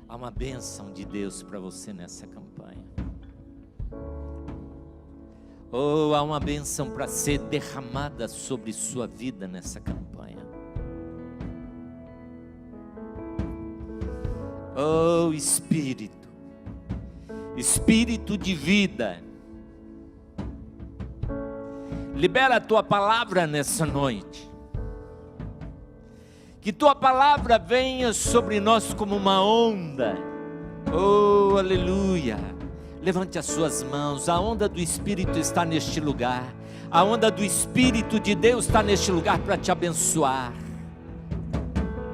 Há uma bênção de Deus para você nessa campanha. Oh, há uma bênção para ser derramada sobre sua vida nessa campanha. Oh, Espírito, Espírito de vida, libera a tua palavra nessa noite. Que tua palavra venha sobre nós como uma onda. Oh, aleluia. Levante as suas mãos. A onda do Espírito está neste lugar. A onda do Espírito de Deus está neste lugar para te abençoar.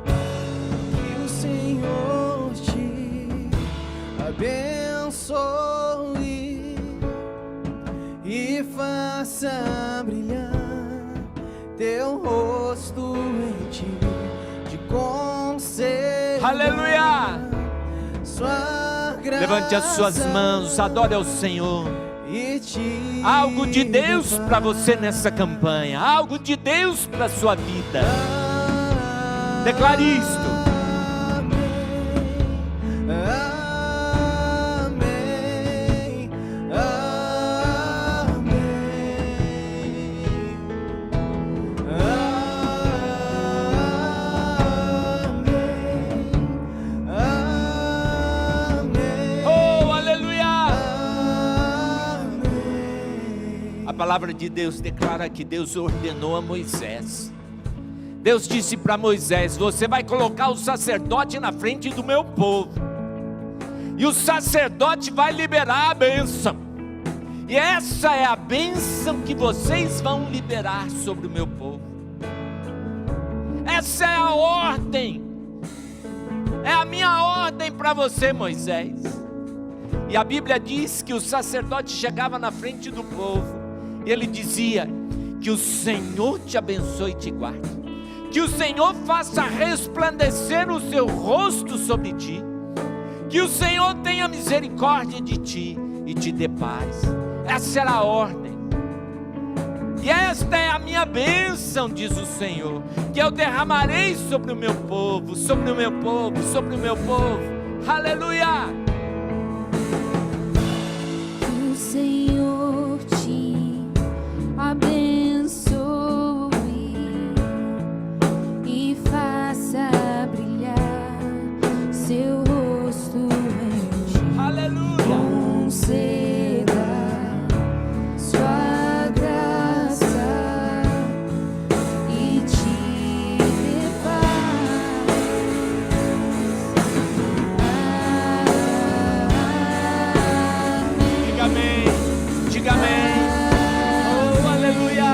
Que o Senhor te abençoe e faça brilhar teu rosto em ti, te conceda. Aleluia! Sua graça. Levante as suas mãos, adore ao Senhor. Algo de Deus para você nessa campanha, algo de Deus para a sua vida. Declare isto. A palavra de Deus declara que Deus ordenou a Moisés. Deus disse para Moisés: você vai colocar o sacerdote na frente do meu povo, e o sacerdote vai liberar a bênção, e essa é a bênção que vocês vão liberar sobre o meu povo. Essa é a ordem, é a minha ordem para você, Moisés. E a Bíblia diz que o sacerdote chegava na frente do povo e ele dizia: que o Senhor te abençoe e te guarde, que o Senhor faça resplandecer o seu rosto sobre ti, que o Senhor tenha misericórdia de ti e te dê paz. Essa era a ordem. E esta é a minha bênção, diz o Senhor, que eu derramarei sobre o meu povo, sobre o meu povo, sobre o meu povo. Aleluia! Que o Senhor te abençoe e faça brilhar seu rosto em ti. Aleluia! Conceda sua graça e te dê paz. Diga amém, diga amém. Oh, aleluia!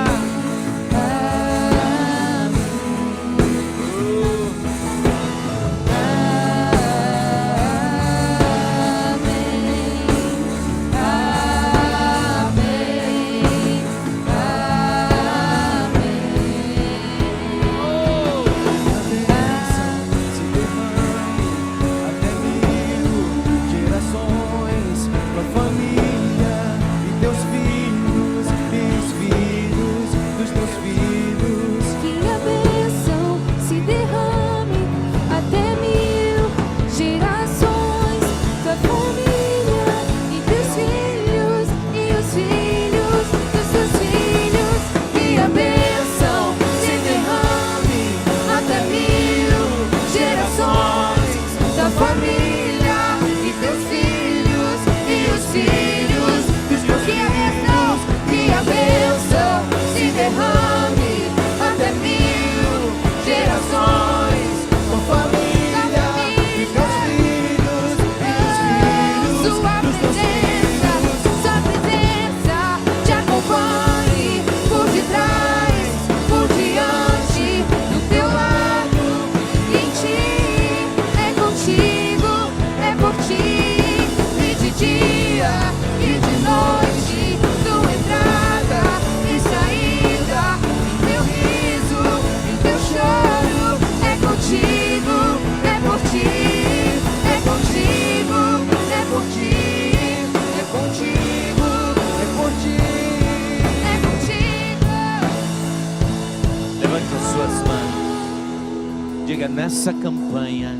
Nessa campanha,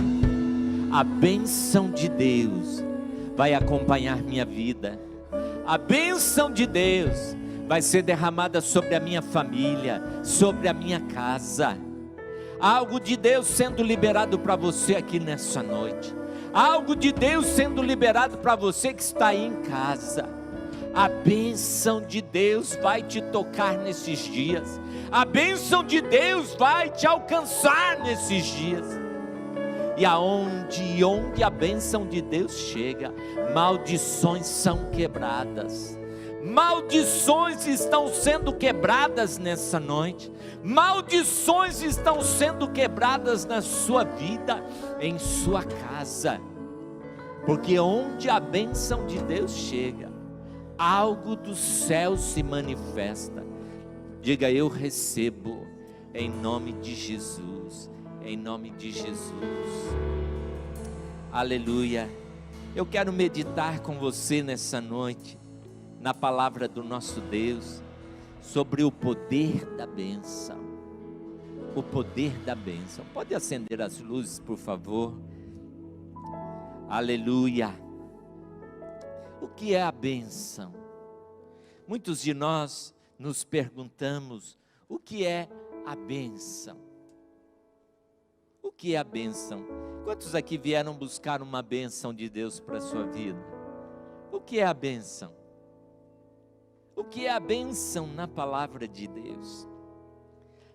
a bênção de Deus vai acompanhar minha vida. A bênção de Deus vai ser derramada sobre a minha família, sobre a minha casa. Algo de Deus sendo liberado para você aqui nessa noite. Algo de Deus sendo liberado para você que está aí em casa. A bênção de Deus vai te tocar nesses dias. A bênção de Deus vai te alcançar nesses dias. E onde a bênção de Deus chega, maldições são quebradas. Maldições estão sendo quebradas nessa noite. Maldições estão sendo quebradas na sua vida, em sua casa. Porque onde a bênção de Deus chega, algo do céu se manifesta. Diga: eu recebo, em nome de Jesus, em nome de Jesus. Aleluia. Eu quero meditar com você nessa noite, na palavra do nosso Deus, sobre o poder da bênção. O poder da bênção. Pode acender as luzes, por favor. Aleluia. O que é a bênção? Muitos de nós nos perguntamos: o que é a bênção? O que é a bênção? Quantos aqui vieram buscar uma bênção de Deus para a sua vida? O que é a bênção? O que é a bênção na palavra de Deus?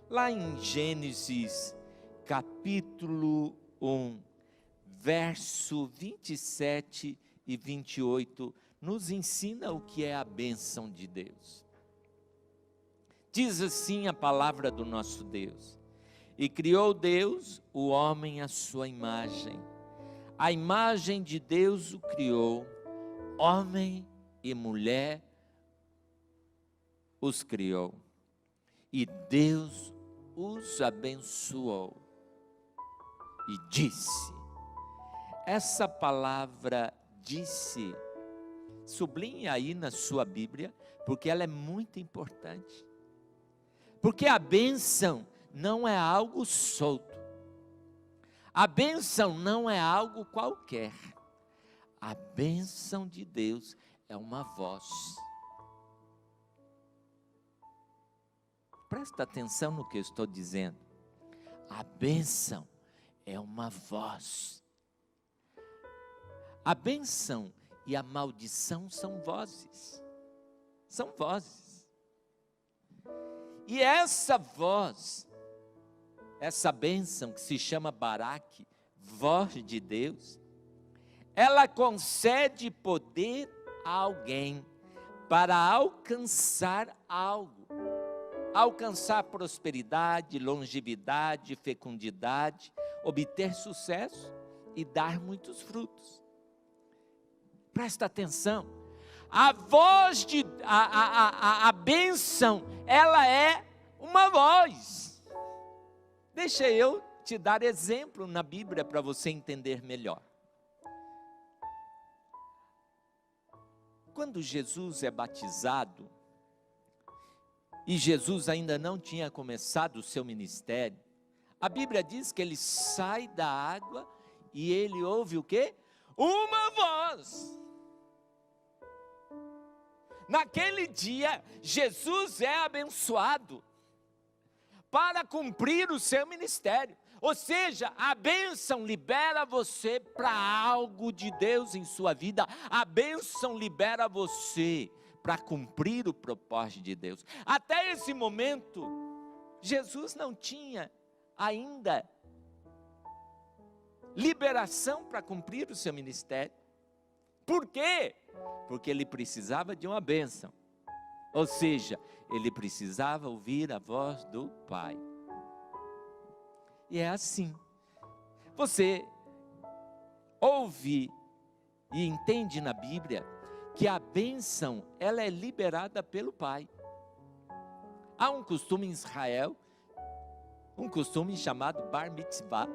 Lá em Gênesis capítulo 1, verso 27 e 28, nos ensina o que é a bênção de Deus. Diz assim a palavra do nosso Deus: e criou Deus o homem à sua imagem. A imagem de Deus o criou, homem e mulher os criou. E Deus os abençoou e disse. Essa palavra disse, sublinhe aí na sua Bíblia, porque ela é muito importante. Porque a bênção não é algo solto. A bênção não é algo qualquer. A bênção de Deus é uma voz. Presta atenção no que eu estou dizendo. A bênção é uma voz. A bênção e a maldição são vozes. São vozes. E essa voz, essa bênção que se chama Baraque, voz de Deus, ela concede poder a alguém para alcançar algo. Alcançar prosperidade, longevidade, fecundidade, obter sucesso e dar muitos frutos. Presta atenção, a voz de, a bênção, ela é uma voz. Deixa eu te dar exemplo na Bíblia para você entender melhor. Quando Jesus é batizado, e Jesus ainda não tinha começado o seu ministério, a Bíblia diz que ele sai da água e ele ouve o quê? Uma voz. Naquele dia, Jesus é abençoado para cumprir o seu ministério. Ou seja, a bênção libera você para algo de Deus em sua vida. A bênção libera você para cumprir o propósito de Deus. Até esse momento, Jesus não tinha ainda liberação para cumprir o seu ministério. Por quê? Porque ele precisava de uma bênção. Ou seja, ele precisava ouvir a voz do Pai. E é assim. Você ouve e entende na Bíblia que a bênção, ela é liberada pelo Pai. Há um costume em Israel, um costume chamado Bar Mitzvah,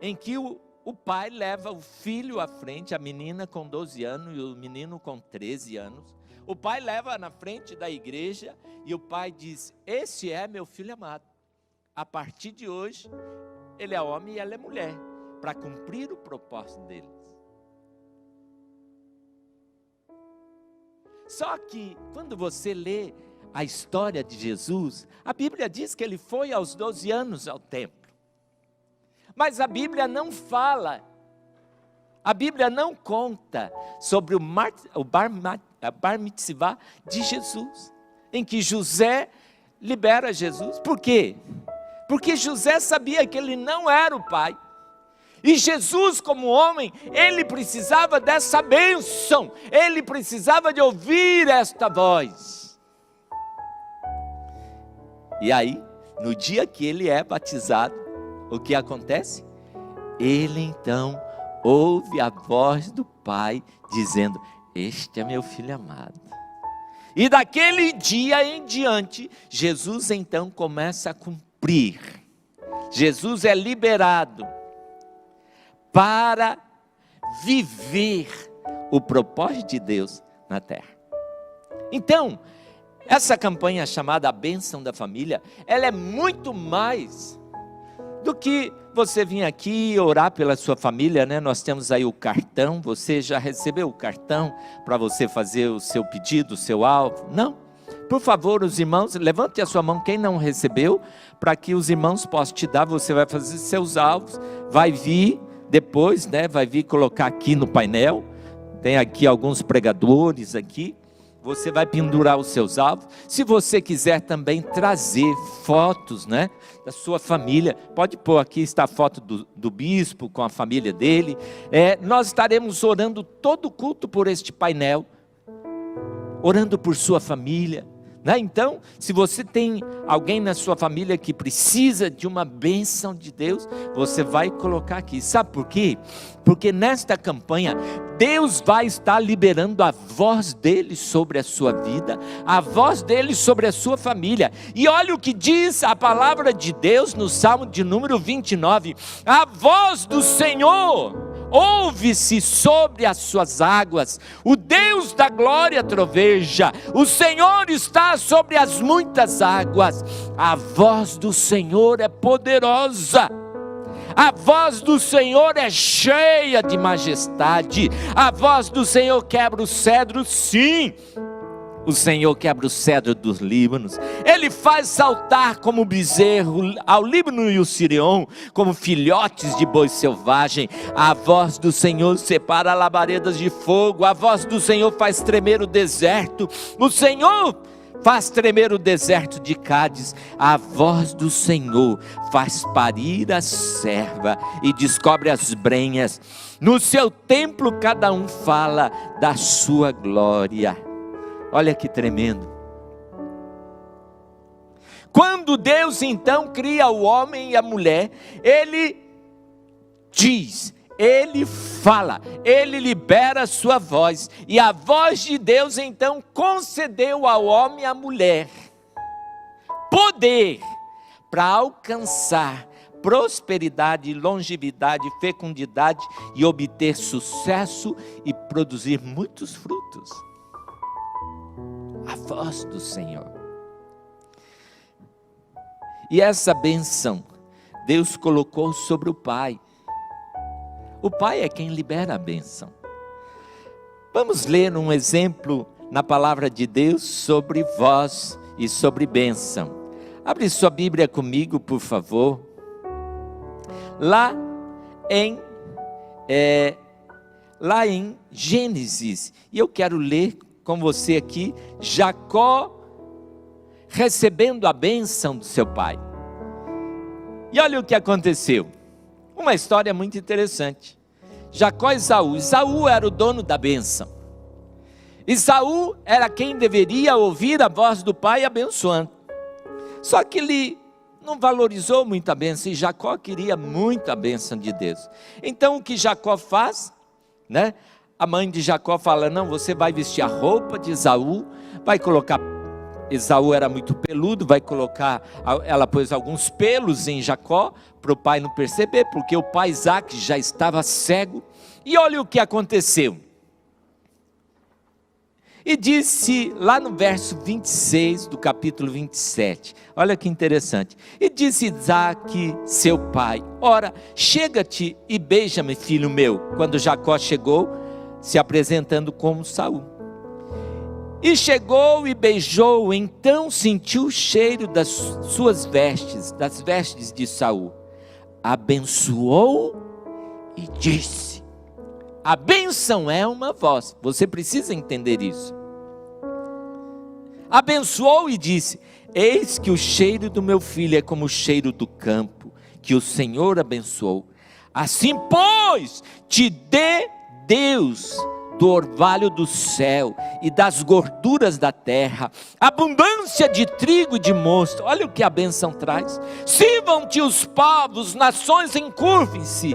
em que o pai leva o filho à frente, a menina com 12 anos e o menino com 13 anos. O pai leva na frente da igreja e o pai diz: esse é meu filho amado. A partir de hoje, ele é homem e ela é mulher. para cumprir o propósito deles. Só que quando você lê a história de Jesus, a Bíblia diz que ele foi aos 12 anos ao templo. Mas a Bíblia não fala, a Bíblia não conta sobre o Bar Mitzvah de Jesus, em que José libera Jesus. Por quê? Porque José sabia que ele não era o pai. E Jesus, como homem, ele precisava dessa bênção, ele precisava de ouvir esta voz. E aí, no dia que ele é batizado, o que acontece? Ele então ouve a voz do Pai dizendo: este é meu filho amado. E daquele dia em diante, Jesus então começa a cumprir. Jesus é liberado para viver o propósito de Deus na terra. Então, essa campanha chamada A Bênção da Família, ela é muito mais do que você vir aqui orar pela sua família, né? Nós temos aí o cartão, você já recebeu o cartão para você fazer o seu pedido, o seu alvo? Não? Por favor, os irmãos, levante a sua mão quem não recebeu, para que os irmãos possam te dar, você vai fazer seus alvos, vai vir depois, né? Vai vir colocar aqui no painel, tem aqui alguns pregadores aqui, você vai pendurar os seus alvos. Se você quiser também trazer fotos, né, da sua família, pode pôr aqui, está a foto do bispo com a família dele. Nós estaremos orando todo o culto por este painel, orando por sua família, né? Então, se você tem alguém na sua família que precisa de uma bênção de Deus, você vai colocar aqui. Sabe por quê? Porque nesta campanha, Deus vai estar liberando a voz dele sobre a sua vida, a voz dele sobre a sua família. E olha o que diz a palavra de Deus no Salmo de número 29. A voz do Senhor ouve-se sobre as suas águas, o Deus da glória troveja, o Senhor está sobre as muitas águas. A voz do Senhor é poderosa, a voz do Senhor é cheia de majestade, a voz do Senhor quebra o cedro, sim. O Senhor quebra o cedro dos Líbanos, Ele faz saltar como bezerro ao Líbano e o Sirion, como filhotes de boi selvagem. A voz do Senhor separa labaredas de fogo, a voz do Senhor faz tremer o deserto, o Senhor faz tremer o deserto de Cádiz. A voz do Senhor faz parir a serva e descobre as brenhas. No seu templo cada um fala da sua glória. Olha que tremendo. Quando Deus então cria o homem e a mulher, Ele diz, Ele fala, Ele libera a sua voz. E a voz de Deus então concedeu ao homem e à mulher poder para alcançar prosperidade, longevidade, fecundidade e obter sucesso e produzir muitos frutos. A voz do Senhor. E essa bênção Deus colocou sobre o Pai. O Pai é quem libera a bênção. Vamos ler um exemplo na palavra de Deus sobre voz e sobre bênção. Abre sua Bíblia comigo, por favor. Lá em Gênesis. E eu quero ler com você aqui, Jacó recebendo a bênção do seu pai. E olha o que aconteceu. Uma história muito interessante. Jacó e Esaú. Esaú era o dono da bênção. Esaú era quem deveria ouvir a voz do pai abençoando. Só que ele não valorizou muito a bênção, e Jacó queria muito a bênção de Deus. Então o que Jacó faz, né? A mãe de Jacó fala, não, você vai vestir a roupa de Esaú, vai colocar, Esaú era muito peludo, vai colocar, ela pôs alguns pelos em Jacó, para o pai não perceber, porque o pai Isaac já estava cego. E olha o que aconteceu. E disse lá no verso 26 do capítulo 27, olha que interessante. E disse Isaque, seu pai: ora, chega-te e beija-me, filho meu. Quando Jacó chegou, se apresentando como Saul. E chegou e beijou, então sentiu o cheiro das suas vestes, das vestes de Saul. Abençoou e disse. A bênção é uma voz, você precisa entender isso. Abençoou e disse: eis que o cheiro do meu filho é como o cheiro do campo, que o Senhor abençoou. Assim, pois, te dê Deus do orvalho do céu e das gorduras da terra, abundância de trigo e de mosto. Olha o que a bênção traz. Sirvam-te os povos, nações encurvem-se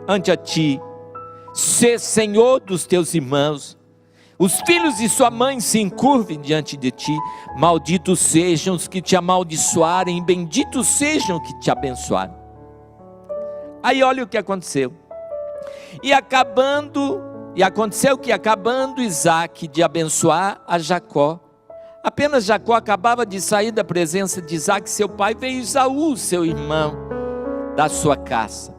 ante a ti. Sê senhor dos teus irmãos, os filhos de sua mãe se encurvem diante de ti. Malditos sejam os que te amaldiçoarem, benditos sejam os que te abençoarem. Aí olha o que aconteceu. E aconteceu que acabando Isaque de abençoar a Jacó, apenas Jacó acabava de sair da presença de Isaque, seu pai, veio Esaú, seu irmão, da sua caça.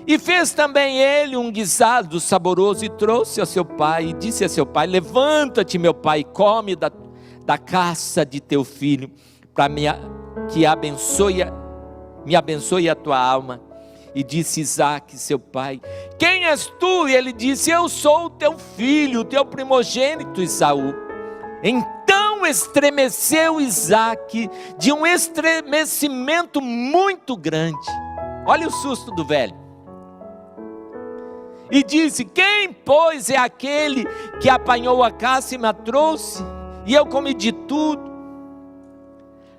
E fez também ele um guisado saboroso e trouxe a seu pai, e disse a seu pai: levanta-te, meu pai, come da caça de teu filho, para que me abençoe a tua alma. E disse Isaque, seu pai: quem és tu? E ele disse: eu sou o teu filho, o teu primogênito Esaú. Então estremeceu Isaque de um estremecimento muito grande. Olha o susto do velho. E disse: quem, pois, é aquele que apanhou a caça e me a trouxe? E eu comi de tudo,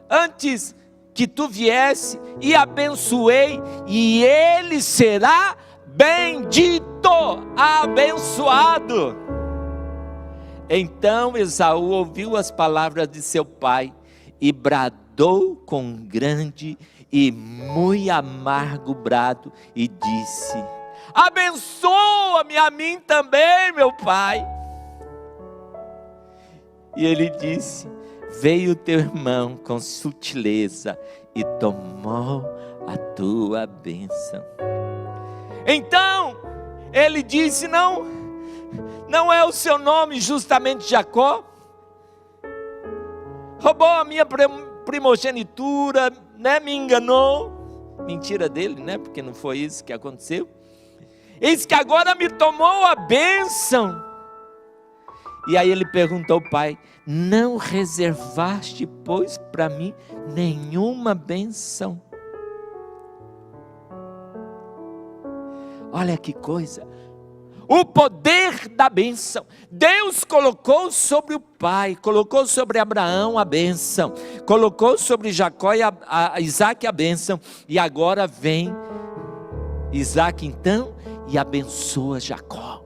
antes que tu viesse, e abençoei, e ele será bendito, abençoado. Então Esaú ouviu as palavras de seu pai, e bradou com grande e muito amargo brado, e disse: abençoa-me a mim também, meu pai. E ele disse: veio teu irmão com sutileza e tomou a tua bênção. Então ele disse: não é o seu nome justamente Jacó? Roubou a minha primogenitura, né? Me enganou. Mentira dele, né? Porque não foi isso que aconteceu. Eis que agora me tomou a bênção. E aí ele perguntou ao pai: não reservaste, pois, para mim nenhuma bênção? Olha que coisa. O poder da bênção. Deus colocou sobre o pai, colocou sobre Abraão a bênção, colocou sobre Jacó e Isaque a bênção. E agora vem Isaque então e abençoa Jacó.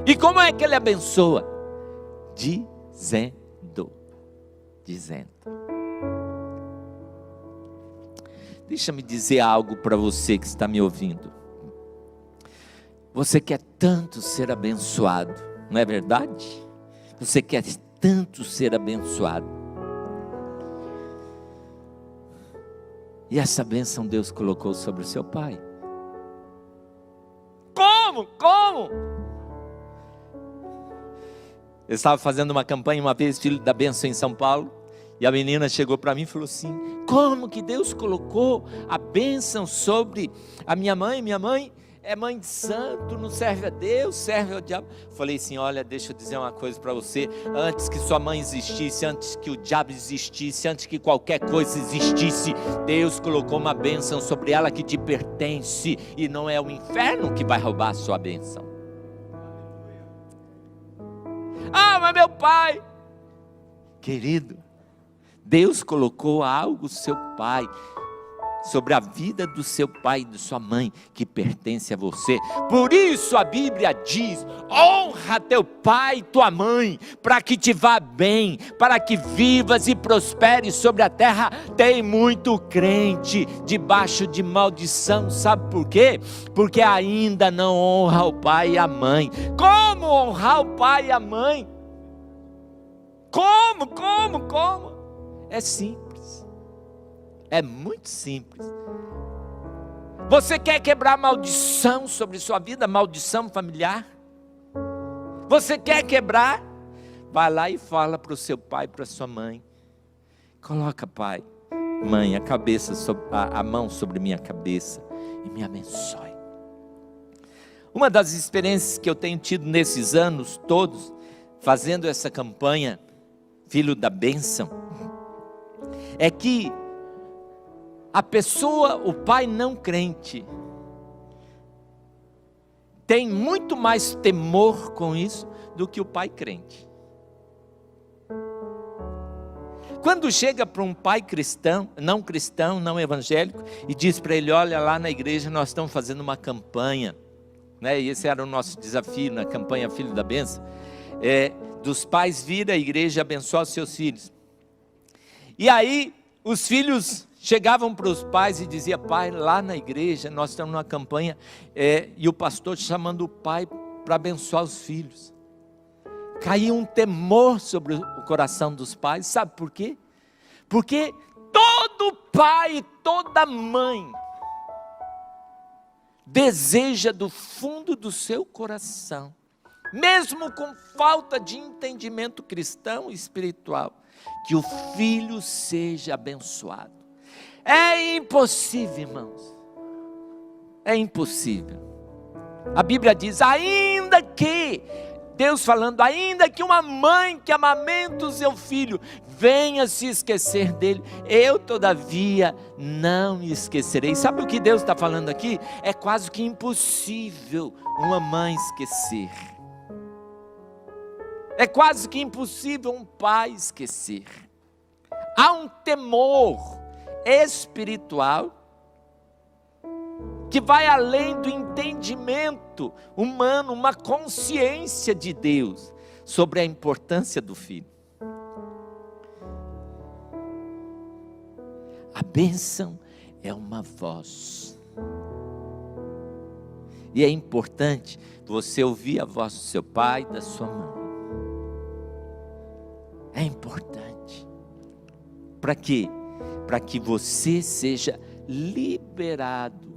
E como é que ele abençoa? Dizendo. Deixa-me dizer algo para você que está me ouvindo. Você quer tanto ser abençoado, não é verdade? Você quer tanto ser abençoado. E essa bênção Deus colocou sobre o seu pai. Como? Eu estava fazendo uma campanha uma vez, Filho da Bênção, em São Paulo. E a menina chegou para mim e falou assim: como que Deus colocou a bênção sobre a minha mãe? Minha mãe é mãe de santo, não serve a Deus, serve ao diabo. Falei assim: olha, deixa eu dizer uma coisa para você. Antes que sua mãe existisse, antes que o diabo existisse, antes que qualquer coisa existisse, Deus colocou uma bênção sobre ela que te pertence. E não é o inferno que vai roubar a sua bênção. Ah, mas meu pai, querido, Deus colocou algo seu pai, sobre a vida do seu pai e de sua mãe, que pertence a você. Por isso a Bíblia diz: honra teu pai e tua mãe, para que te vá bem, para que vivas e prosperes sobre a terra. Tem muito crente debaixo de maldição, sabe por quê? Porque ainda não honra o pai e a mãe. Como honrar o pai e a mãe? Como? É simples. É muito simples. Você quer quebrar maldição sobre sua vida, maldição familiar? Você quer quebrar? Vai lá e fala para o seu pai, para a sua mãe. Coloca, pai, mãe, a mão sobre minha cabeça e me abençoe. Uma das experiências que eu tenho tido nesses anos todos, fazendo essa campanha, Filho da Bênção, é que a pessoa, o pai não crente, tem muito mais temor com isso do que o pai crente. Quando chega para um pai cristão, não evangélico, e diz para ele, olha, lá na igreja nós estamos fazendo uma campanha, né? E esse era o nosso desafio na campanha Filho da Bênção, dos pais vir à igreja e abençoar os seus filhos. E aí os filhos chegavam para os pais e diziam, pai, lá na igreja nós estamos numa campanha, e o pastor chamando o pai para abençoar os filhos. Caía um temor sobre o coração dos pais, sabe por quê? Porque todo pai e toda mãe deseja do fundo do seu coração, mesmo com falta de entendimento cristão e espiritual, que o filho seja abençoado. É impossível, irmãos. É impossível. A Bíblia diz, ainda que, Deus falando, ainda que uma mãe que amamenta o seu filho venha se esquecer dele, eu todavia não me esquecerei. Sabe o que Deus está falando aqui? É quase que impossível uma mãe esquecer. É quase que impossível um pai esquecer. Há um temor espiritual que vai além do entendimento humano, uma consciência de Deus sobre a importância do filho. A bênção é uma voz. E é importante você ouvir a voz do seu pai e da sua mãe. É importante. Para quê? Para que você seja liberado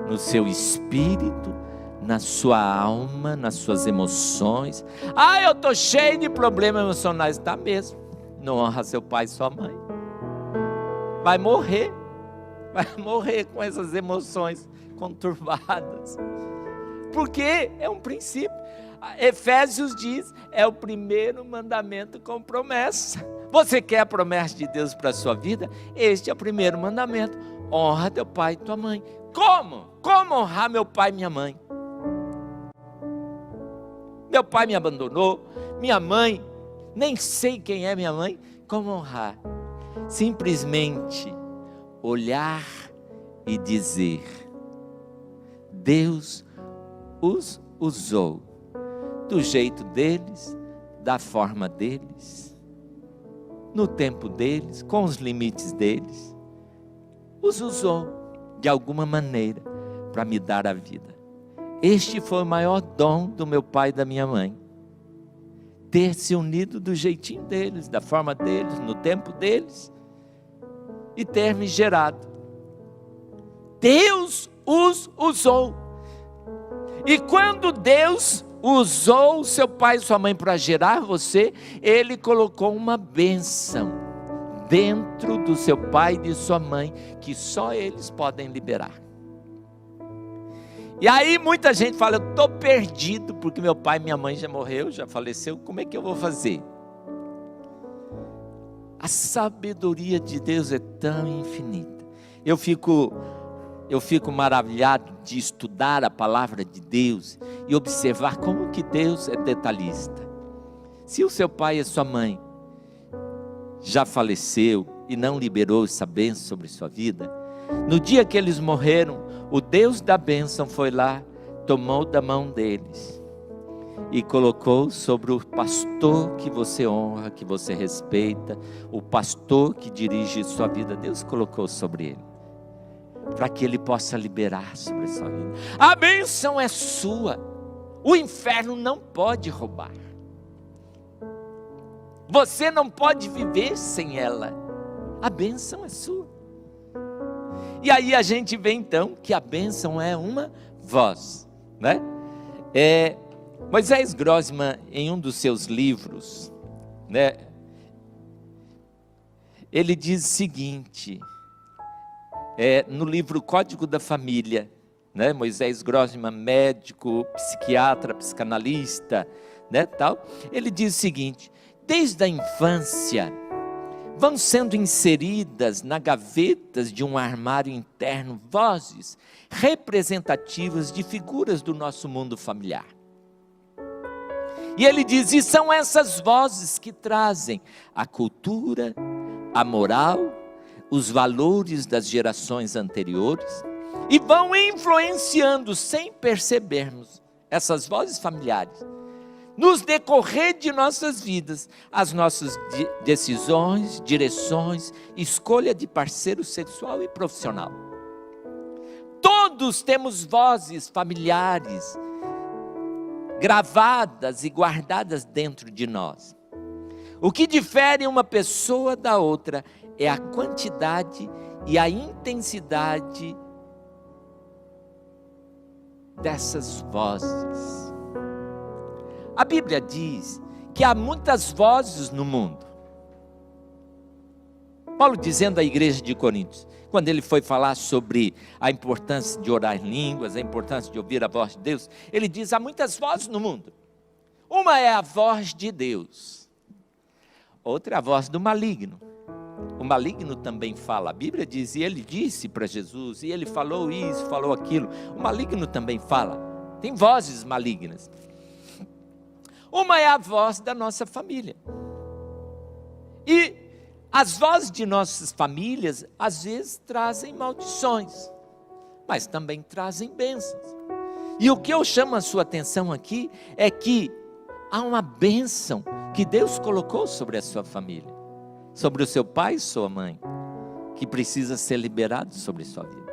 no seu espírito, na sua alma, nas suas emoções. Eu estou cheio de problemas emocionais. Está mesmo. Não honra seu pai e sua mãe. Vai morrer com essas emoções conturbadas. Porque é um princípio. Efésios diz, é o primeiro mandamento com promessa. Você quer a promessa de Deus para a sua vida? Este é o primeiro mandamento. Honra teu pai e tua mãe. Como? Como honrar meu pai e minha mãe? Meu pai me abandonou, minha mãe, nem sei quem é minha mãe. Como honrar? Simplesmente olhar e dizer, Deus os usou do jeito deles, da forma deles, no tempo deles, com os limites deles. Os usou de alguma maneira para me dar a vida. Este foi o maior dom do meu pai e da minha mãe. Ter se unido do jeitinho deles, da forma deles, no tempo deles, e ter me gerado. Deus os usou. E quando Deus usou seu pai e sua mãe para gerar você, Ele colocou uma bênção dentro do seu pai e de sua mãe, que só eles podem liberar. E aí muita gente fala, eu estou perdido, porque meu pai e minha mãe já morreu, já faleceu, como é que eu vou fazer? A sabedoria de Deus é tão infinita. Eu fico maravilhado de estudar a palavra de Deus e observar como que Deus é detalhista. Se o seu pai e a sua mãe já faleceu e não liberou essa bênção sobre sua vida, no dia que eles morreram, o Deus da bênção foi lá, tomou da mão deles e colocou sobre o pastor que você honra, que você respeita, o pastor que dirige sua vida. Deus colocou sobre ele, para que ele possa liberar sobre a sua vida. A bênção é sua, o inferno não pode roubar. Você não pode viver sem ela. A bênção é sua. E aí a gente vê então que a bênção é uma voz, né? Moisés Grossman, em um dos seus livros, né, ele diz o seguinte, no livro Código da Família, né, Moisés Grossman, médico, psiquiatra, psicanalista, né, tal, ele diz o seguinte: desde a infância vão sendo inseridas na gavetas de um armário interno vozes representativas de figuras do nosso mundo familiar. E ele diz, e são essas vozes que trazem a cultura, a moral, os valores das gerações anteriores e vão influenciando sem percebermos essas vozes familiares nos decorrer de nossas vidas, as nossas decisões, direções, escolha de parceiro sexual e profissional. Todos temos vozes familiares gravadas e guardadas dentro de nós. O que difere uma pessoa da outra é a quantidade e a intensidade dessas vozes. A Bíblia diz que há muitas vozes no mundo. Paulo dizendo à igreja de Coríntios, quando ele foi falar sobre a importância de orar em línguas, a importância de ouvir a voz de Deus, ele diz, há muitas vozes no mundo. Uma é a voz de Deus, outra é a voz do maligno. O maligno também fala, a Bíblia diz, e ele disse para Jesus, e ele falou isso, falou aquilo. O maligno também fala, tem vozes malignas. Uma é a voz da nossa família. E as vozes de nossas famílias, às vezes, trazem maldições, mas também trazem bênçãos. E o que eu chamo a sua atenção aqui, é que há uma bênção que Deus colocou sobre a sua família, sobre o seu pai e sua mãe, que precisa ser liberado sobre a sua vida.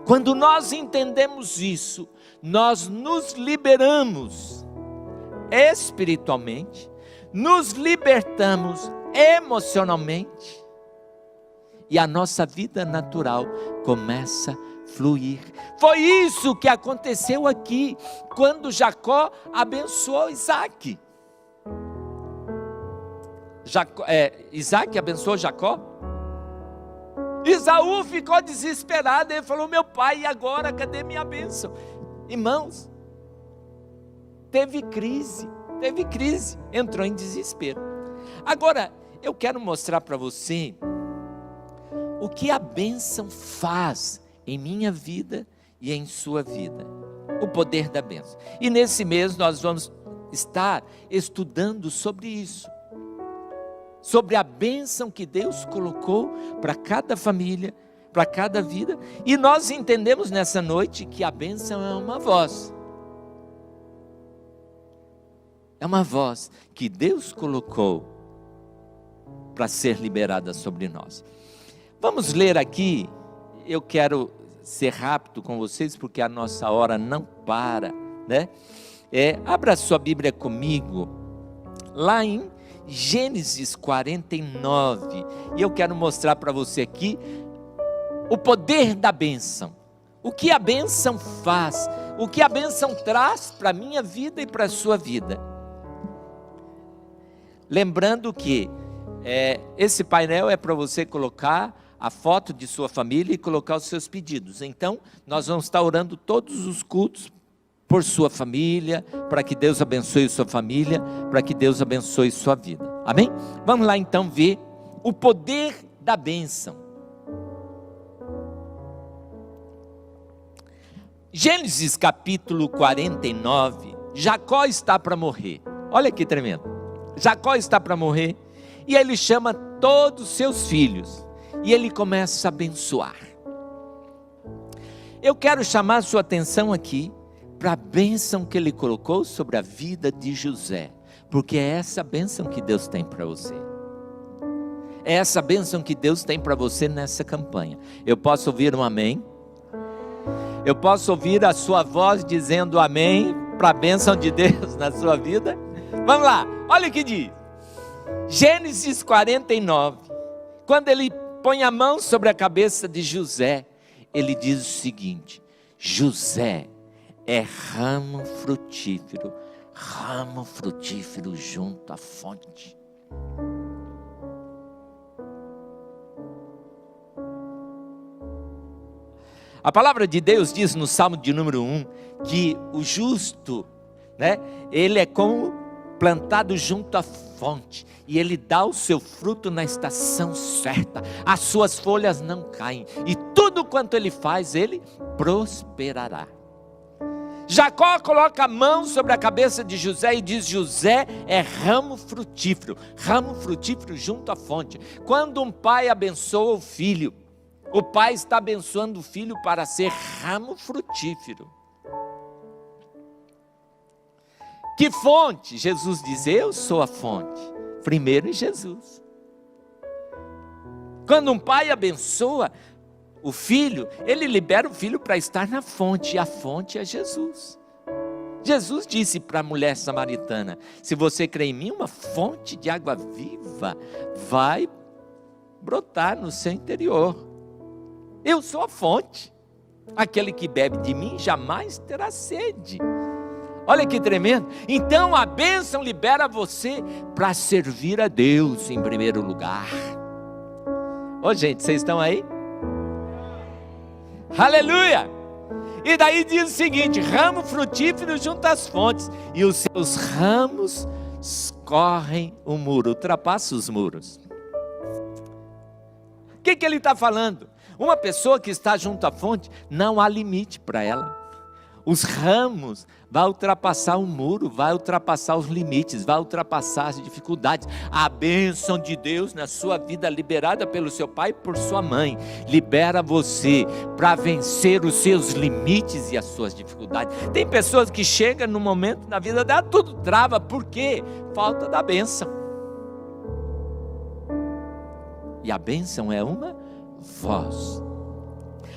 Quando nós entendemos isso, nós nos liberamos espiritualmente, nos libertamos emocionalmente e a nossa vida natural começa a fluir. Foi isso que aconteceu aqui quando Jacó abençoou Isaac. Isaac abençoou Jacó. Esaú ficou desesperado, ele falou, meu pai, e agora, cadê minha bênção? Irmãos, teve crise, entrou em desespero. Agora, eu quero mostrar para você o que a bênção faz em minha vida e em sua vida. O poder da bênção. E nesse mês nós vamos estar estudando sobre isso. Sobre a bênção que Deus colocou para cada família, para cada vida. E nós entendemos nessa noite que a bênção é uma voz. É uma voz que Deus colocou para ser liberada sobre nós. Vamos ler aqui, eu quero ser rápido com vocês, porque a nossa hora não para, né? Abra sua Bíblia comigo, lá em Gênesis 49, e eu quero mostrar para você aqui, o poder da bênção, o que a bênção faz, o que a bênção traz para a minha vida e para a sua vida. Lembrando que esse painel é para você colocar a foto de sua família e colocar os seus pedidos. Então, nós vamos estar orando todos os cultos por sua família, para que Deus abençoe sua família, para que Deus abençoe sua vida. Amém? Vamos lá então ver o poder da bênção. Gênesis capítulo 49, Jacó está para morrer. Olha que tremendo. Jacó está para morrer e ele chama todos os seus filhos e ele começa a abençoar. Eu quero chamar a sua atenção aqui para a bênção que ele colocou sobre a vida de José, porque é essa bênção que Deus tem para você. É essa bênção que Deus tem para você nessa campanha. Eu posso ouvir um amém? Eu posso ouvir a sua voz dizendo amém para a bênção de Deus na sua vida? Vamos lá, olha o que diz. Gênesis 49, quando ele põe a mão sobre a cabeça de José, ele diz o seguinte: José é ramo frutífero junto à fonte. A palavra de Deus diz no Salmo de número 1, que o justo, ele é como plantado junto à fonte, e ele dá o seu fruto na estação certa, as suas folhas não caem, e tudo quanto ele faz, ele prosperará. Jacó coloca a mão sobre a cabeça de José e diz: José é ramo frutífero junto à fonte. Quando um pai abençoa o filho, o pai está abençoando o filho para ser ramo frutífero. Que fonte? Jesus diz: eu sou a fonte. Primeiro em Jesus. Quando um pai abençoa o filho, ele libera o filho para estar na fonte, e a fonte é Jesus. Jesus disse para a mulher samaritana: se você crê em mim, uma fonte de água viva vai brotar no seu interior. Eu sou a fonte. Aquele que bebe de mim jamais terá sede. Olha que tremendo. Então a bênção libera você para servir a Deus em primeiro lugar. Ô gente, vocês estão aí? Aleluia! E daí diz o seguinte: ramo frutífero junto às fontes, e os seus ramos correm o muro, ultrapassa os muros. O que ele está falando? Uma pessoa que está junto à fonte, não há limite para ela. Os ramos vão ultrapassar o muro, vai ultrapassar os limites, vai ultrapassar as dificuldades. A bênção de Deus na sua vida, liberada pelo seu pai e por sua mãe, libera você para vencer os seus limites e as suas dificuldades. Tem pessoas que chegam no momento na vida dela, tudo trava, por quê? Falta da bênção. E a bênção é uma voz.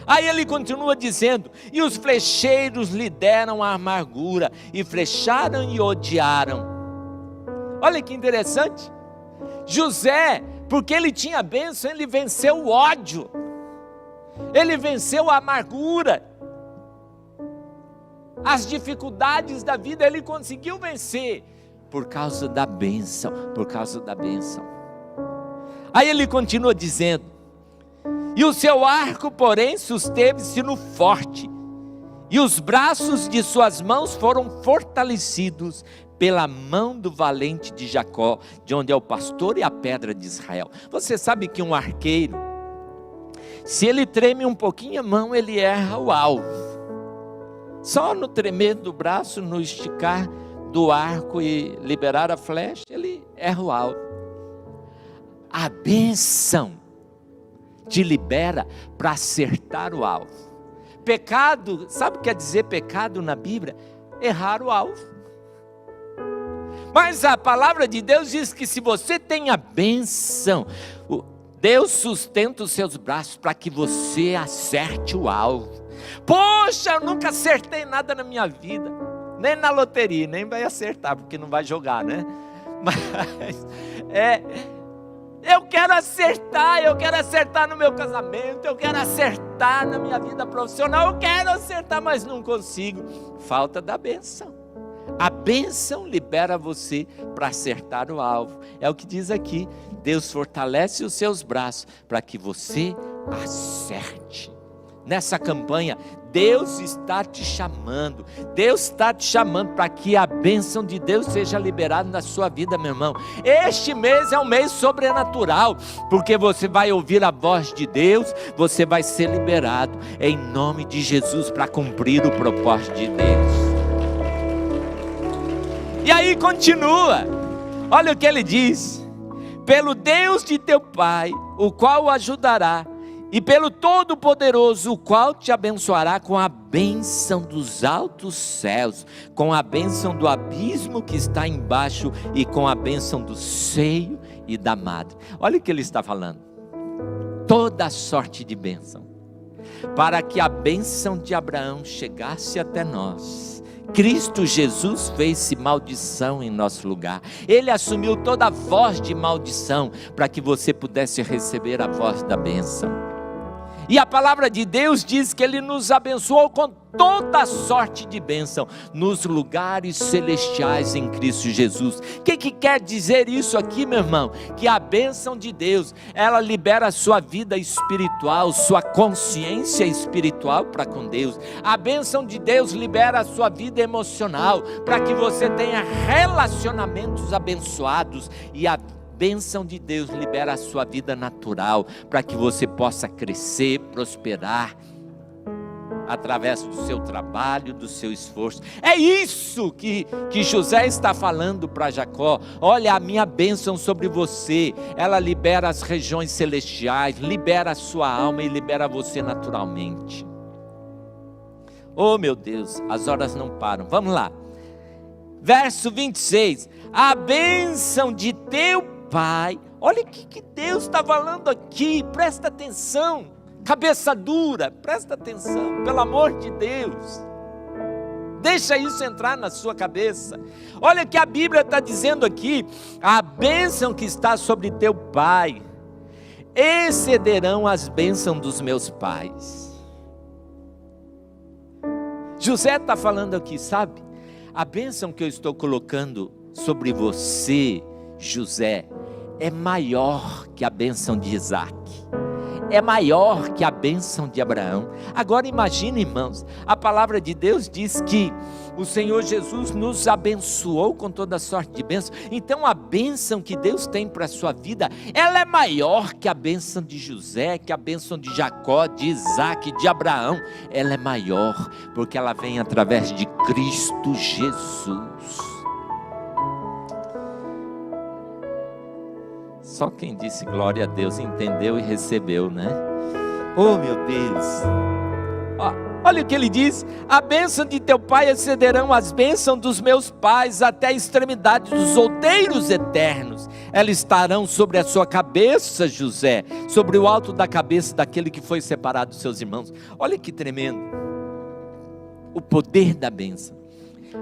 Aí ele continua dizendo: e os flecheiros lhe deram a amargura, e flecharam e odiaram. Olha que interessante. José, porque ele tinha bênção, ele venceu o ódio, ele venceu a amargura, as dificuldades da vida ele conseguiu vencer, por causa da bênção, por causa da bênção. Aí ele continua dizendo: e o seu arco, porém, susteve-se no forte, e os braços de suas mãos foram fortalecidos pela mão do valente de Jacó, de onde é o pastor e a pedra de Israel. Você sabe que um arqueiro, se ele treme um pouquinho a mão, ele erra o alvo. Só no tremer do braço, no esticar do arco e liberar a flecha, ele erra o alvo. A bênção te libera para acertar o alvo. Pecado, sabe o que quer dizer pecado na Bíblia? Errar o alvo. Mas a palavra de Deus diz que se você tem a bênção, Deus sustenta os seus braços para que você acerte o alvo. Poxa, eu nunca acertei nada na minha vida, nem na loteria, nem vai acertar, porque não vai jogar, né? Mas eu quero acertar no meu casamento, eu quero acertar na minha vida profissional, eu quero acertar, mas não consigo. Falta da bênção. A bênção libera você para acertar o alvo. É o que diz aqui: Deus fortalece os seus braços para que você acerte. Nessa campanha, Deus está te chamando. Deus está te chamando para que a bênção de Deus seja liberada na sua vida, meu irmão. Este mês é um mês sobrenatural, porque você vai ouvir a voz de Deus, você vai ser liberado em nome de Jesus para cumprir o propósito de Deus. E aí continua. Olha o que ele diz: pelo Deus de teu pai, o qual o ajudará, e pelo Todo-Poderoso, o qual te abençoará com a bênção dos altos céus, com a bênção do abismo que está embaixo, e com a bênção do seio e da madre. Olha o que ele está falando: toda sorte de bênção, para que a bênção de Abraão chegasse até nós, Cristo Jesus fez-se maldição em nosso lugar. Ele assumiu toda a voz de maldição para que você pudesse receber a voz da bênção. E a palavra de Deus diz que Ele nos abençoou com toda sorte de bênção nos lugares celestiais em Cristo Jesus. O que quer dizer isso aqui, meu irmão? Que a bênção de Deus, ela libera a sua vida espiritual, sua consciência espiritual para com Deus. A bênção de Deus libera a sua vida emocional, para que você tenha relacionamentos abençoados. E a bênção de Deus libera a sua vida natural, para que você possa crescer, prosperar, através do seu trabalho, do seu esforço. É isso que José está falando para Jacó. Olha, a minha bênção sobre você, ela libera as regiões celestiais, libera a sua alma e libera você naturalmente. Oh meu Deus, as horas não param, vamos lá. Verso 26, a bênção de teu Pai. Olha o que Deus está falando aqui, presta atenção, cabeça dura, presta atenção, pelo amor de Deus, deixa isso entrar na sua cabeça. Olha o que a Bíblia está dizendo aqui, a bênção que está sobre teu pai, excederão as bênçãos dos meus pais. José está falando aqui, sabe, a bênção que eu estou colocando sobre você, José, é maior que a bênção de Isaac, é maior que a bênção de Abraão. Agora imagine, irmãos, a palavra de Deus diz que o Senhor Jesus nos abençoou com toda sorte de bênção. Então a bênção que Deus tem para a sua vida, ela é maior que a bênção de José, que a bênção de Jacó, de Isaac, de Abraão. Ela é maior, porque ela vem através de Cristo Jesus. Só quem disse glória a Deus entendeu e recebeu, né? Oh meu Deus! Olha o que ele diz: a bênção de teu pai excederão as bênçãos dos meus pais até a extremidade dos outeiros eternos. Elas estarão sobre a sua cabeça, José, sobre o alto da cabeça daquele que foi separado dos seus irmãos. Olha que tremendo! O poder da bênção.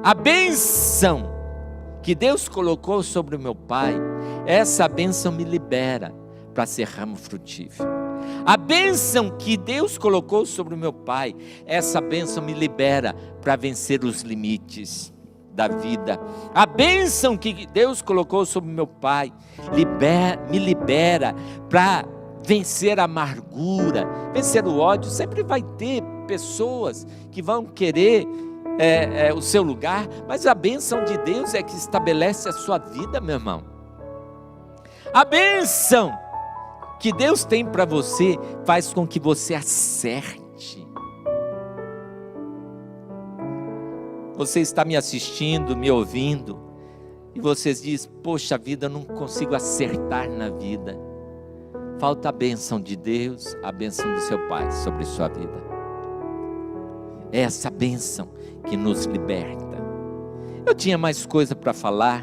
A bênção que Deus colocou sobre o meu pai, essa bênção me libera para ser ramo frutífero. A bênção que Deus colocou sobre o meu pai, essa bênção me libera para vencer os limites da vida. A bênção que Deus colocou sobre o meu pai, me libera para vencer a amargura, vencer o ódio. Sempre vai ter pessoas que vão querer o seu lugar, mas a bênção de Deus é que estabelece a sua vida, meu irmão. A bênção que Deus tem para você faz com que você acerte. Você está me assistindo, me ouvindo, e você diz: poxa vida, eu não consigo acertar na vida. Falta a bênção de Deus, a bênção do seu Pai sobre sua vida. É essa bênção que nos liberta. Eu tinha mais coisa para falar,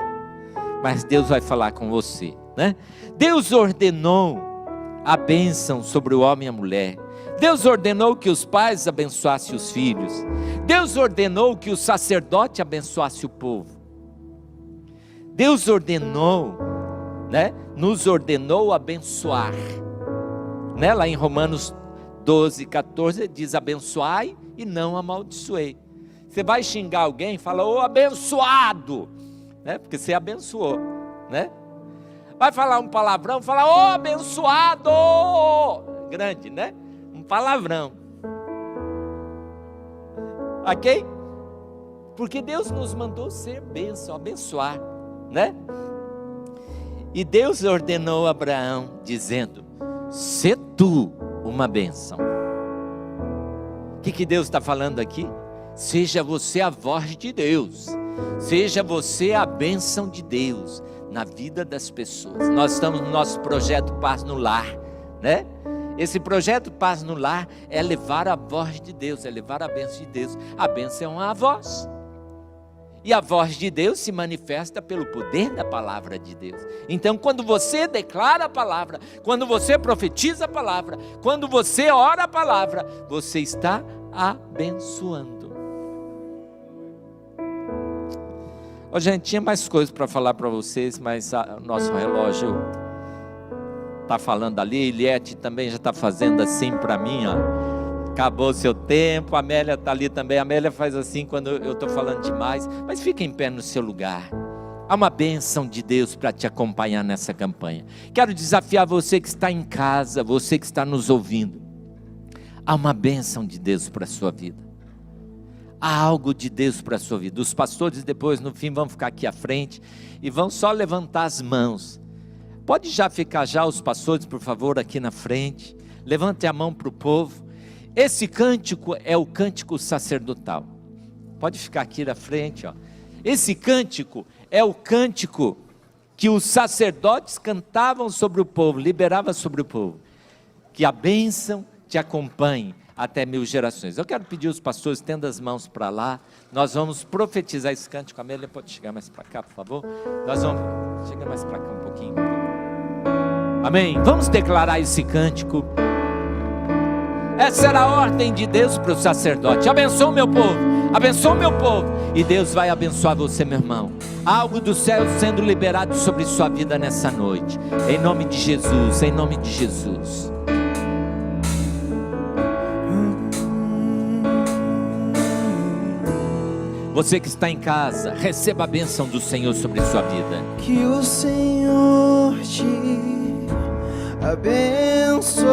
mas Deus vai falar com você, né? Deus ordenou a bênção sobre o homem e a mulher. Deus ordenou que os pais abençoassem os filhos. Deus ordenou que o sacerdote abençoasse o povo. Deus ordenou, né? Nos ordenou abençoar, né? Lá em Romanos 12, 14 diz: abençoai e não amaldiçoei. Você vai xingar alguém, fala: ô abençoado, né? Porque você abençoou, né? Vai falar um palavrão, fala: ô abençoado, grande, né? Um palavrão, ok? Porque Deus nos mandou ser bênção, abençoar, né? E Deus ordenou a Abraão, dizendo: sê tu uma bênção. O que Deus está falando aqui? Seja você a voz de Deus, seja você a bênção de Deus na vida das pessoas. Nós estamos no nosso projeto Paz no Lar, né? Esse projeto Paz no Lar é levar a voz de Deus, é levar a bênção de Deus. A bênção é uma voz, e a voz de Deus se manifesta pelo poder da palavra de Deus. Então, quando você declara a palavra, quando você profetiza a palavra, quando você ora a palavra, você está abençoando. Ô, gente, tinha mais coisas para falar para vocês, mas o nosso relógio está falando ali. Eliette também já está fazendo assim para mim, ó. Acabou o seu tempo. A Amélia está ali também. A Amélia faz assim quando eu estou falando demais. Mas fica em pé no seu lugar. Há uma bênção de Deus para te acompanhar nessa campanha. Quero desafiar você que está em casa, você que está nos ouvindo. Há uma bênção de Deus para a sua vida. Há algo de Deus para a sua vida. Os pastores depois no fim vão ficar aqui à frente e vão só levantar as mãos. Pode já ficar os pastores, por favor, aqui na frente. Levante a mão para o povo. Esse cântico é o cântico sacerdotal. Pode ficar aqui na frente, ó. Esse cântico é o cântico que os sacerdotes cantavam sobre o povo, liberava sobre o povo. Que a bênção te acompanhe até 1000 gerações. Eu quero pedir aos pastores, tendo as mãos para lá, nós vamos profetizar esse cântico. A Amélia pode chegar mais para cá, por favor? Nós vamos, chega mais para cá um pouquinho. Amém? Vamos declarar esse cântico. Essa era a ordem de Deus para o sacerdote. Abençoa o meu povo, abençoa o meu povo. E Deus vai abençoar você, meu irmão. Algo do céu sendo liberado sobre sua vida nessa noite. Em nome de Jesus, em nome de Jesus. Você que está em casa, receba a bênção do Senhor sobre sua vida. Que o Senhor te abençoe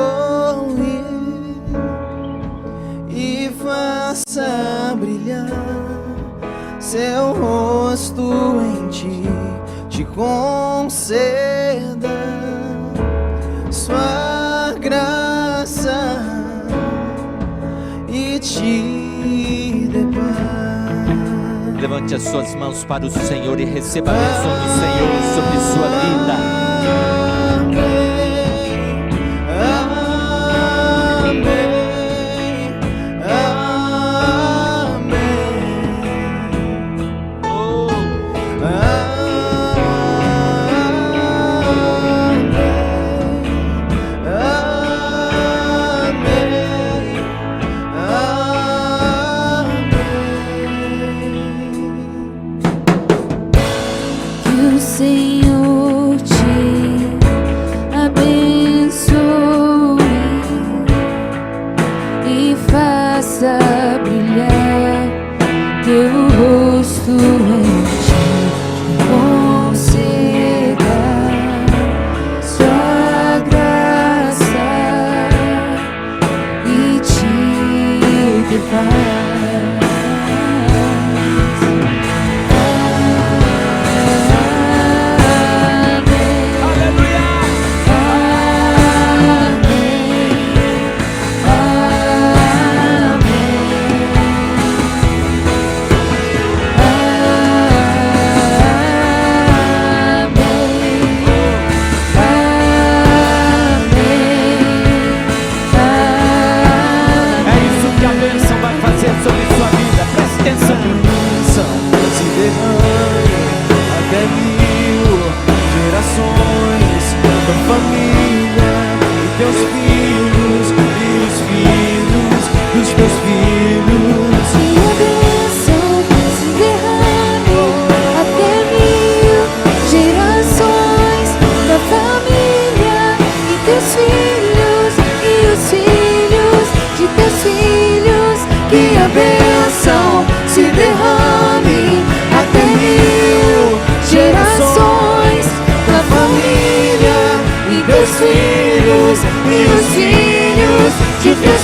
e faça brilhar seu rosto em ti, te conceda sua graça e te dê paz. Levante as suas mãos para o Senhor e receba a bênção do Senhor sobre sua vida. Senhor te abençoe e faça brilhar teu rosto em ti, conceda sua graça e te dê paz.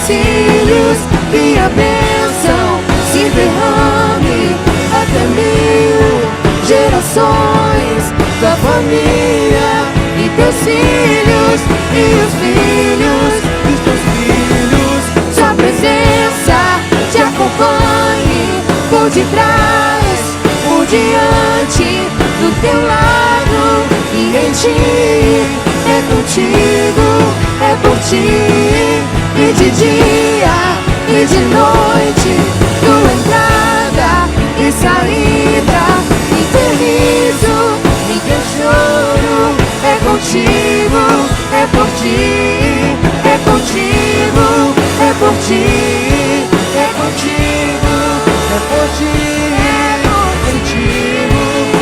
Filhos, e a bênção se derrame até 1000 gerações da família e teus filhos e os filhos dos teus filhos. Sua presença te acompanhe por detrás, por diante, do teu lado e em ti. É contigo, é por ti. E de dia e de noite, tua entrada e saída, em teu riso, em teu choro. É contigo, é por ti, é contigo, é por ti, é contigo, é por ti, é contigo.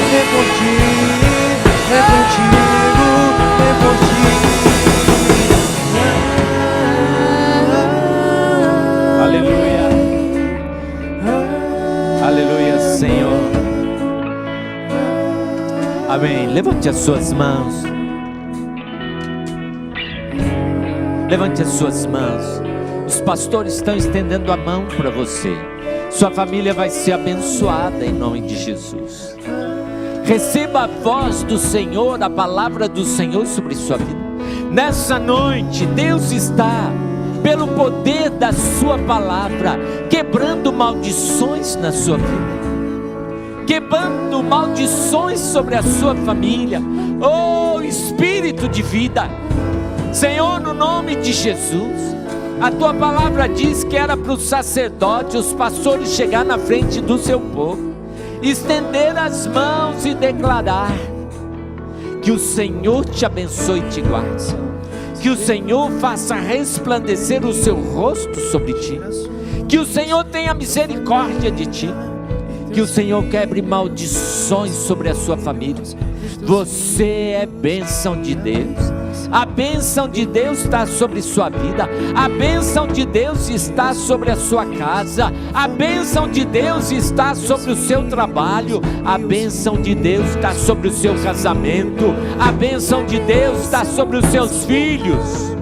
Amém. Levante as suas mãos. Levante as suas mãos. Os pastores estão estendendo a mão para você. Sua família vai ser abençoada em nome de Jesus. Receba a voz do Senhor, a palavra do Senhor sobre sua vida. Nessa noite, Deus está, pelo poder da sua palavra, quebrando maldições na sua vida, quebrando maldições sobre a sua família. Oh, Espírito de vida, Senhor, no nome de Jesus, a tua palavra diz que era para os sacerdotes, os pastores chegar na frente do seu povo, estender as mãos e declarar que o Senhor te abençoe e te guarde, que o Senhor faça resplandecer o seu rosto sobre ti, que o Senhor tenha misericórdia de ti, que o Senhor quebre maldições sobre a sua família. Você é bênção de Deus. A bênção de Deus está sobre sua vida. A bênção de Deus está sobre a sua casa. A bênção de Deus está sobre o seu trabalho. A bênção de Deus está sobre o seu casamento. A bênção de Deus está sobre os seus filhos.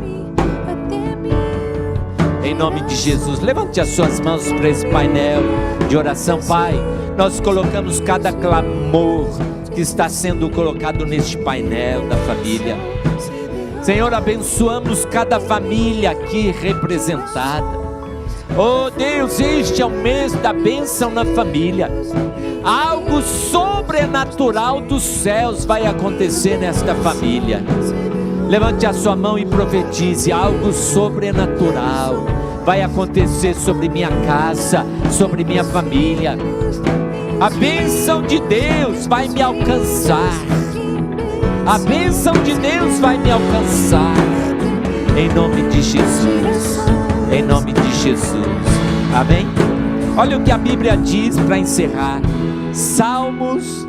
Em nome de Jesus, levante as suas mãos para esse painel de oração. Pai, nós colocamos cada clamor que está sendo colocado neste painel da família. Senhor, abençoamos cada família aqui representada. Oh Deus, este é o mês da bênção na família. Algo sobrenatural dos céus vai acontecer nesta família. Levante a sua mão e profetize: algo sobrenatural vai acontecer sobre minha casa, sobre minha família. A bênção de Deus vai me alcançar. A bênção de Deus vai me alcançar. Em nome de Jesus. Em nome de Jesus. Amém? Olha o que a Bíblia diz para encerrar. Salmos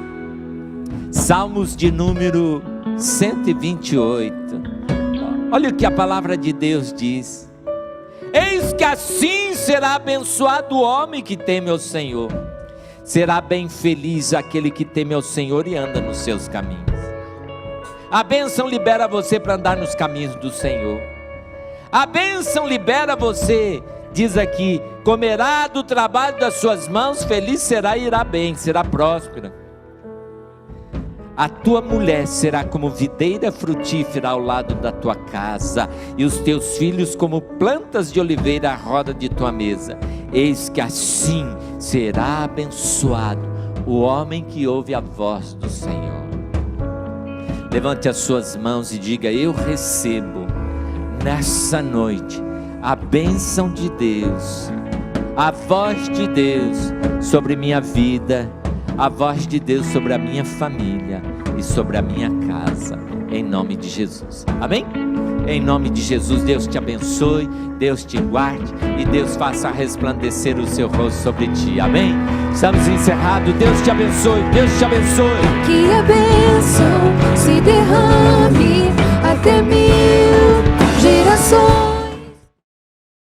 de número 128. Olha o que a palavra de Deus diz. Eis que assim será abençoado o homem que teme ao Senhor. Será bem feliz aquele que teme ao Senhor e anda nos seus caminhos. A bênção libera você para andar nos caminhos do Senhor. A bênção libera você, diz aqui, comerá do trabalho das suas mãos, feliz será e irá bem, será próspera. A tua mulher será como videira frutífera ao lado da tua casa, e os teus filhos como plantas de oliveira à roda de tua mesa. Eis que assim será abençoado o homem que ouve a voz do Senhor. Levante as suas mãos e diga: eu recebo nessa noite a bênção de Deus, a voz de Deus sobre minha vida, a voz de Deus sobre a minha família e sobre a minha casa, em nome de Jesus. Amém? Em nome de Jesus, Deus te abençoe, Deus te guarde e Deus faça resplandecer o seu rosto sobre ti. Amém? Estamos encerrados. Deus te abençoe, Deus te abençoe. Que a bênção se derrame até 1000 gerações.